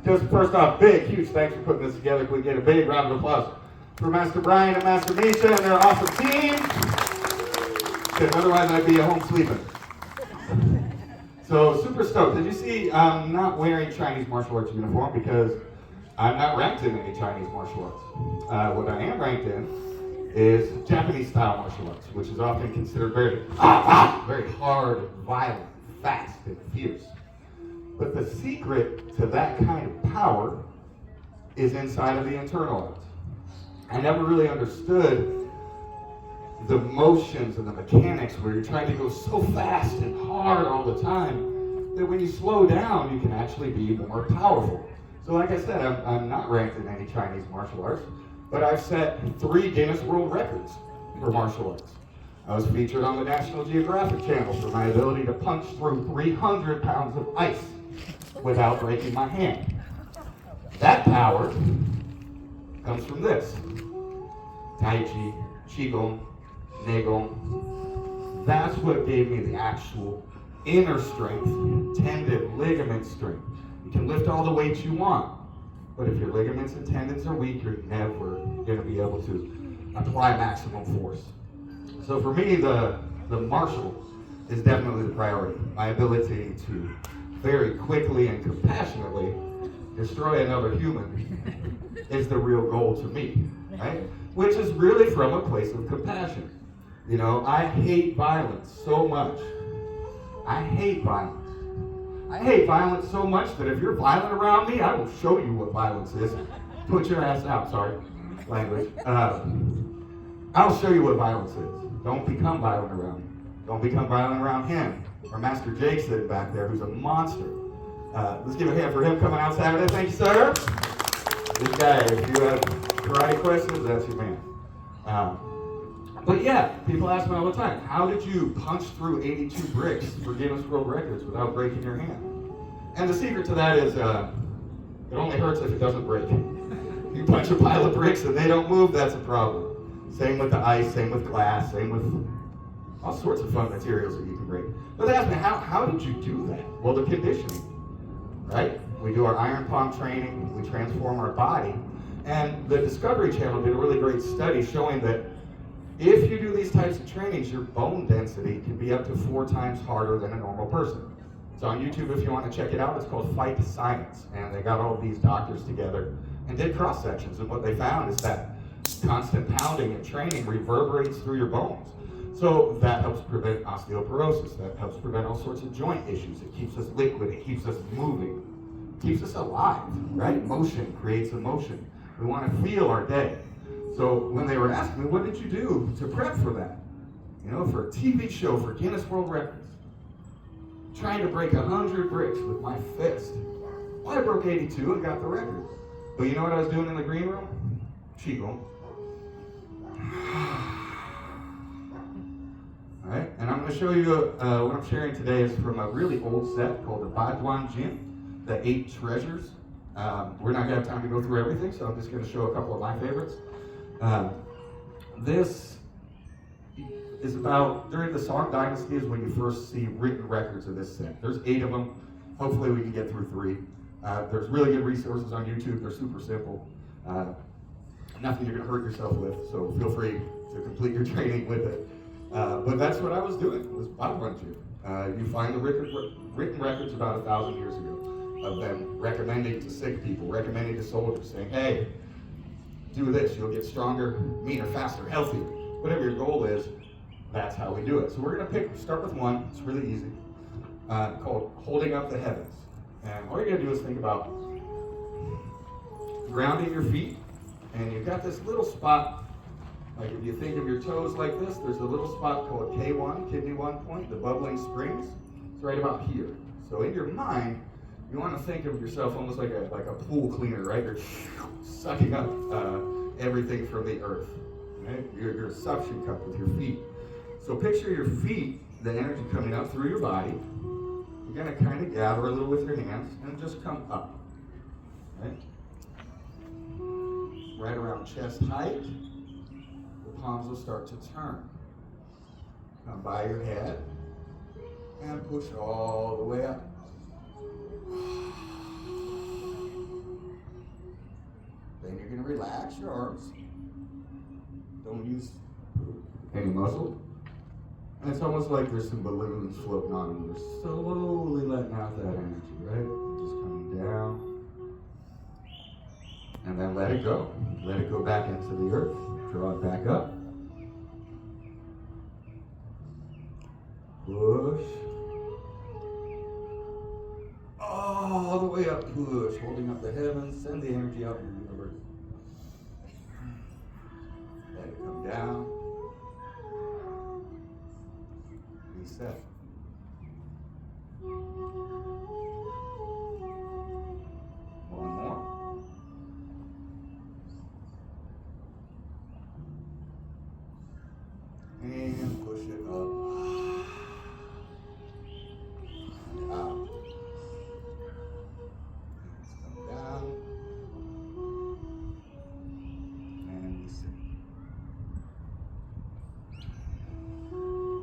Just first off, big, huge thanks for putting this together. Can we get a big round of applause for Master Brian and Master Misha and their awesome team? Because otherwise I'd be at home sleeping. So super stoked. Did you see I'm not wearing Chinese martial arts uniform because I'm not ranked in any Chinese martial arts. What I am ranked in is Japanese style martial arts, which is often considered very hard, violent, fast, and fierce. But the secret to that kind of power is inside of the internal arts. I never really understood the motions and the mechanics where you're trying to go so fast and hard all the time that when you slow down, you can actually be more powerful. So like I said, I'm not ranked in any Chinese martial arts, but I've set 3 Guinness World Records for martial arts. I was featured on the National Geographic Channel for my ability to punch through 300 pounds of ice without breaking my hand. That power comes from this. Tai Chi, Qigong, Neigong. That's what gave me the actual inner strength, tendon, ligament strength. You can lift all the weights you want, but if your ligaments and tendons are weak, you're never going to be able to apply maximum force. So for me, the martial is definitely the priority. My ability to very quickly and compassionately destroy another human is the real goal to me, right? Which is really from a place of compassion. You know, I hate violence so much. I hate violence. I hate violence so much that if you're violent around me, I will show you what violence is. Put your ass out, sorry, language. I'll show you what violence is. Don't become violent around me. Don't become violent around him. Or Master Jake sitting back there, who's a monster. Let's give a hand for him coming out Saturday. Thank you, sir. This guy, if you have karate questions, that's your man. But yeah, people ask me all the time, how did you punch through 82 bricks for Guinness World Records without breaking your hand? And the secret to that is, it only hurts if it doesn't break. If you punch a pile of bricks and they don't move, that's a problem. Same with the ice, same with glass, same with all sorts of fun materials that you can break. But they ask me, how did you do that? Well, the conditioning, right? We do our iron palm training, we transform our body, and the Discovery Channel did a really great study showing that if you do these types of trainings, your bone density can be up to 4 times harder than a normal person. It's on YouTube if you want to check it out. It's called Fight Science, and they got all of these doctors together and did cross sections, and what they found is that constant pounding and training reverberates through your bones. So that helps prevent osteoporosis. That helps prevent all sorts of joint issues. It keeps us liquid. It keeps us moving. It keeps us alive, right? Motion creates emotion. We want to feel our day. So when they were asking me, what did you do to prep for that? You know, for a TV show, for Guinness World Records. Trying to break 100 bricks with my fist. Well, I broke 82 and got the record. But you know what I was doing in the green room? Qigong. Alright, and I'm going to show you what I'm sharing today is from a really old set called the Baduan Jin, the 8 Treasures. We're not going to have time to go through everything, so I'm just going to show a couple of my favorites. This is about, during the Song Dynasty is when you first see written records of this set. There's 8 of them. Hopefully we can get through 3. There's really good resources on YouTube. They're super simple. Nothing you're going to hurt yourself with, so feel free to complete your training with it. But that's what I was doing, was Baduan. You find the written records about 1,000 years ago of them recommending to sick people, recommending to soldiers, saying, hey, do this, you'll get stronger, meaner, faster, healthier. Whatever your goal is, that's how we do it. So we're going to start with one, it's really easy, called Holding Up the Heavens. And all you're going to do is think about grounding your feet, and you've got this little spot, like if you think of your toes like this, there's a little spot called K1, kidney 1 point, the bubbling springs. It's right about here. So in your mind, you want to think of yourself almost like a pool cleaner, right? You're sucking up everything from the earth. Right? You're a suction cup with your feet. So picture your feet, the energy coming up through your body. You're going to kind of gather a little with your hands and just come up. Right? Right around chest height. The palms will start to turn. Come by your head and push all the way up. relax your arms. Don't use any muscle. And it's almost like there's some balloons floating on them. They're slowly letting out that energy, right? Just coming down. And then let it go. Let it go back into the earth. Draw it back up. Push. All the way up. Push. Holding up the heavens. Send the energy out in the universe. Let it come down. Reset. One more. And push it up. And out. Let's come down. And reset.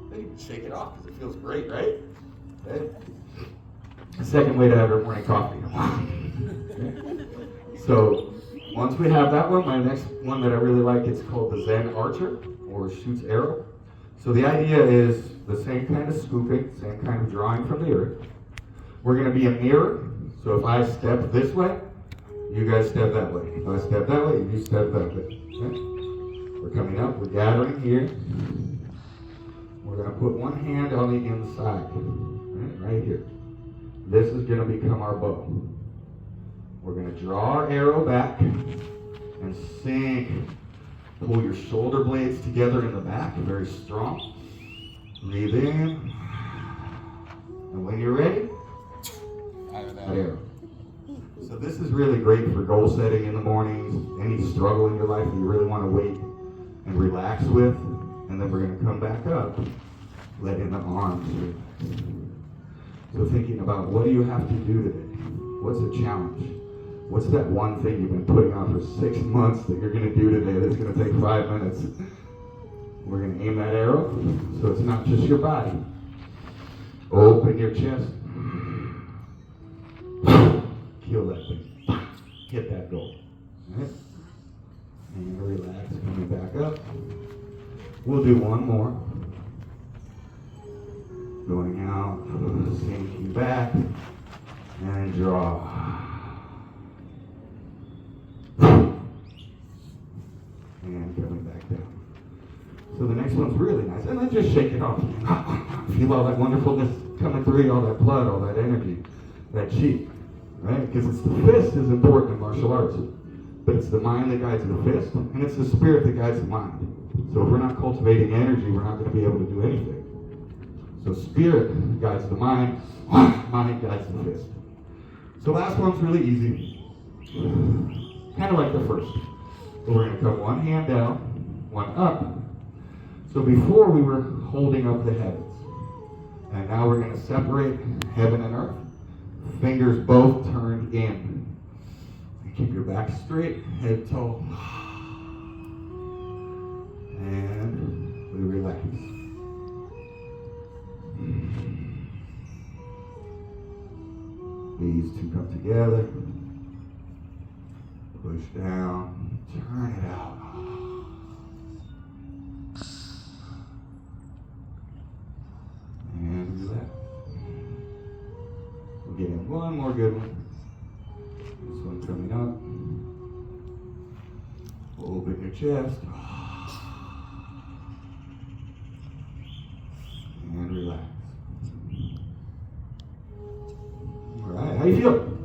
Then you can shake it off because it feels great, right? Okay. The second way to have your morning coffee. Okay. So once we have that one, my next one that I really like is called the Zen Archer, or shoots arrow. So the idea is the same kind of scooping, same kind of drawing from the earth. We're going to be a mirror. So if I step this way, you guys step that way. If I step that way, you step that way. Okay? We're coming up. We're gathering here. We're going to put one hand on the inside, right here. This is going to become our bow. We're going to draw our arrow back and sink. Pull your shoulder blades together in the back, very strong. Breathe in. And when you're ready, arrow. So this is really great for goal setting in the mornings, any struggle in your life that you really want to wait and relax with. And then we're going to come back up, letting the arms relax. So thinking about, what do you have to do today? What's the challenge? What's that one thing you've been putting on for 6 months that you're going to do today that's going to take 5 minutes? We're going to aim that arrow so it's not just your body. Open your chest. Kill that thing. Hit that goal. Right? And relax, coming back up. We'll do one more. Going out, sinking back, and draw. And coming back down. So the next one's really nice. And then just shake it off. Feel all that wonderfulness coming through, all that blood, all that energy, that chi. Right? Because it's the fist is important in martial arts. But it's the mind that guides the fist, and it's the spirit that guides the mind. So if we're not cultivating energy, we're not going to be able to do anything. So spirit guides the mind, mind guides the fist. So last one's really easy. Kind of like the first. So we're going to come one hand down, one up. So before we were holding up the heavens. And now we're going to separate heaven and earth. Fingers both turned in. And keep your back straight, head tall. And we relax. These two come together. Push down. Turn it out. And relax. We'll get in one more good one. This one coming up. Open your chest. And relax. All right, how you feel?